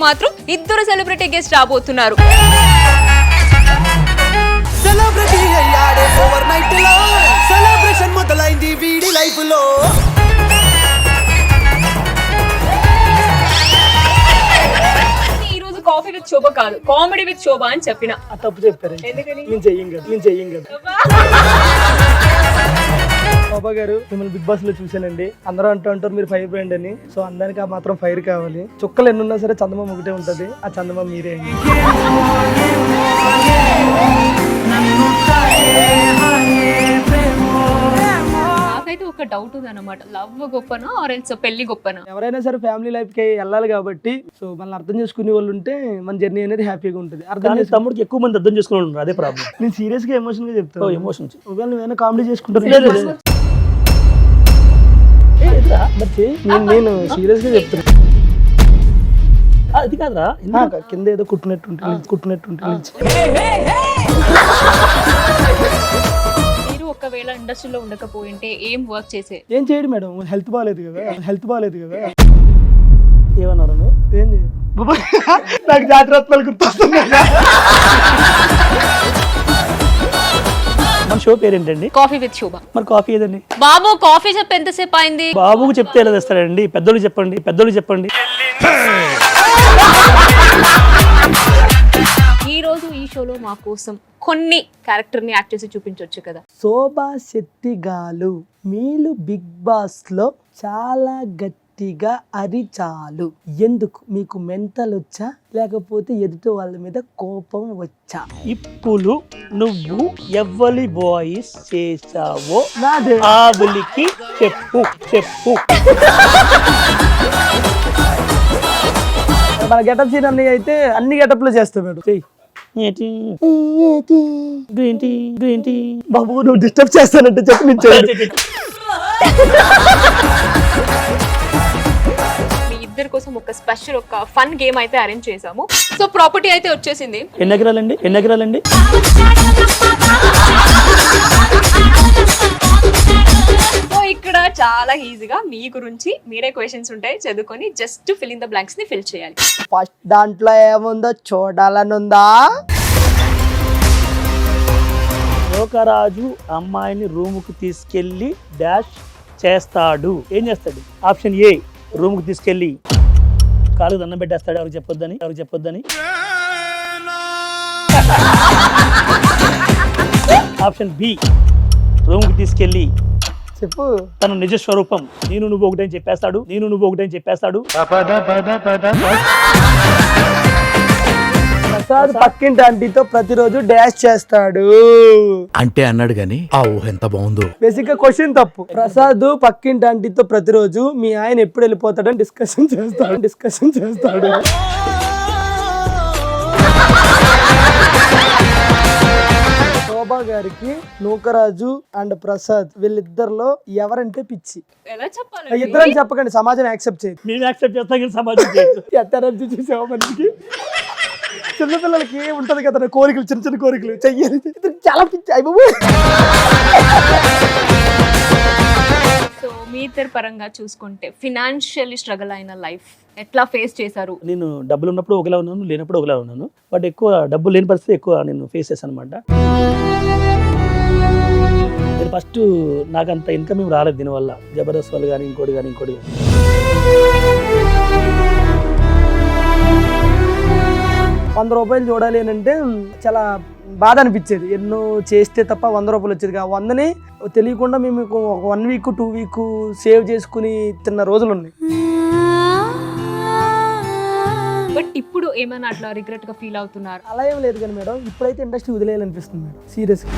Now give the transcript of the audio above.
మాత్రం ఇద్దరు celebrity guest రాబోతున్నారు. సెలబ్రిటీ అయ్యాడే ఓవర్ నైట్ లో సెలబ్రేషన్ మొదలైంది వీడి లైఫ్ లో. ఈ రోజు కాఫీ విత్ శోభ కాదు, కామెడీ విత్ శోభ అని చెప్పిన. తప్పు చెప్పారు. ఎందుకని? నేను చెయ్యం కదా. శోభా గారు, మిమ్మల్ని బిగ్ బాస్ లో చూసానండి. అందరూ అంటారు మీరు ఫైర్ బ్రాండ్ అని. సో అందరికి ఆ మాత్రం ఫైర్ కావాలి. చుక్కలు ఎన్ని ఉన్నా సరే చందమామ ఒకటే ఉంటది. ఆ చందమామ మీరే. నాకైతే ఒక డౌట్ ఉంది అనమాట, లవ్ గొప్పనా ఆరెల్స్ పెళ్లి గొప్పనా? ఎవరైనా సరే ఫ్యామిలీ లైఫ్ కి వెళ్ళాలి కాబట్టి సో మనల్ని అర్థం చేసుకునే వాళ్ళు ఉంటే మన జర్నీ అనేది హ్యాపీగా ఉంటుంది. తమ్ముడికి ఎక్కువ మంది అర్థం చేసుకునే వాళ్ళు అదే ప్రాబ్లం. నేను సీరియస్ గా ఎమోషన్ గా చెప్తాను. ఎమోషన్ ఒకవేళ నువ్వేనా కామెడీ చేసుకుంటాను. నేను సీరియస్ గా చెప్తాను. అది కాదురా, కింద ఏదో కుట్టినట్టుంటే మీరు ఒకవేళ ఇండస్ట్రీలో ఉండకపోయింటే ఏం వర్క్ చేసే? ఏం చేయడు మేడం, హెల్త్ బాగాలేదు కదా. ఏమన్నారు నువ్వు? ఏంది నాకు జాతరత్నాలు గుర్తొస్తుంది. మన షో పేరేంటండి? కాఫీ విత్ శోభ. మరి కాఫీ ఏదండి? బాబు కాఫీ చెప్పి ఎంతసేపు అయింది? బాబుకు చెప్తే ఎలా తెస్తాడండి? పెద్దోళ్ళు చెప్పండి. ఈ రోజు ఈ షోలో మా కోసం కొన్ని క్యారెక్టర్ ని యాక్ట్ చేసి చూపించొచ్చు కదా. శోభా శెట్టి గారు, మీరు బిగ్ బాస్ లో చాలా గట్టిగా అరిచాలు. ఎందుకు? మీకు మెంటల్ వచ్చా లేకపోతే ఎదుటి వాళ్ళ మీద కోపం వచ్చా? ఇప్పుడు నువ్వు ఎవ్వరి వాయిస్ చేసావో నాదే. ఆవులికి చెప్పు. మన గెటప్ సీన్ అన్ని అయితే అన్ని గెటప్ లో చేస్తాం మేడం. గ్రీన్ టీ బాబు నువ్వు డిస్టర్బ్ చేస్తానంటే చెప్పు. మీ ఇద్దరి కోసం ఒక స్పెషల్ ఒక ఫన్ గేమ్ అయితే అరేంజ్ చేసాము. సో ప్రాపర్టీ అయితే వచ్చేసింది. ఎన్ని ఎకరాలండి? సో ఇక్కడ చాలా ఈజీగా మీ గురించి మీరే క్వశ్చన్స్ ఉంటాయి, చదువుకొని just fill in the blanks ని ఫిల్ చేయాలి. ఫస్ట్ దాంట్లో ఏముందో చూడాలనుందా? లోకరాజు అమ్మాయిని రూముకు తీసుకెళ్లి డాష్ చేస్తాడు. ఏం చేస్తాడు? ఆప్షన్ ఏ, రూముకు తీసుకెళ్లి కాలుకు దండం పెట్టేస్తాడు, ఎవరికి చెప్పొద్దని. ఆప్షన్ బి, రూముకు తీసుకెళ్లి చెప్పు తన నిజ స్వరూపం నేను నువ్వు ఒకటని చెప్పేస్తాడు. ప్రసాద్ పక్కింటి ఆంటీతో ప్రతిరోజు డాష్ చేస్తాడు అంటే అన్నాడు గాని ఆ ఊహ ఎంత బాగుందో. బేసిక్ గా క్వశ్చన్ తప్పు. ప్రసాద్ పక్కింటి ఆంటీతో ప్రతిరోజు మీ ఆయన ఎప్పుడు వెళ్ళిపోతాడని డిస్కషన్ చేస్తాడు. శోభా గారికి నూకరాజు అండ్ ప్రసాద్ వీళ్ళిద్దరిలో ఎవరంటే పిచ్చి? ఎలా చెప్పాలి? ఇద్దరని చెప్పకండి, సమాజం యాక్సెప్ట్ చేయదు. మేము యాక్సెప్ట్ చేస్తాం కానీ సమాజం చేయదు. ఎత్తరాజు చూసావా? మనకి చిన్నపిల్లలకి ఉంటది కదా కోరికలు, చిన్న కోరికలు చెయ్యాలి. చాలా పిచ్చి అయిపోయి. సో మీ ఇద్దరి పరంగా చూసుకుంటే ఫినాన్షియల్లీ స్ట్రగుల్ అయిన లైఫ్ ఎట్లా ఫేస్ చేశారు? నేను డబ్బులు ఉన్నప్పుడు ఒకలా ఉన్నాను, లేనప్పుడు ఒకలా ఉన్నాను. బట్ ఎక్కువ డబ్బులు లేని పరిస్థితి ఎక్కువ నేను ఫేస్ చేశాను అనమాట. నేను ఫస్ట్ నాకు అంత ఇన్కమ్ ఏం రాలేదు దీనివల్ల. జబర్దస్త్ వాళ్ళు కానీ ఇంకోటి కానీ 100 రూపాయలు చూడాలి అని అంటే చాలా బాధ అనిపించేది. ఎన్నో చేస్తే తప్ప 100 రూపాయలు వచ్చేది. 100ని తెలియకుండా మేము 1 వీక్ 2 వీక్ సేవ్ చేసుకుని తిన్న రోజులు ఉన్నాయి. బట్ ఇప్పుడు ఏమైనా అట్లా రిగ్రెట్ గా ఫీల్ అవుతున్నారు? అలా ఏం లేదు కానీ మేడం, ఇప్పుడైతే ఇండస్ట్రీ వదిలేయాలనిపిస్తుంది మేడం, సీరియస్గా.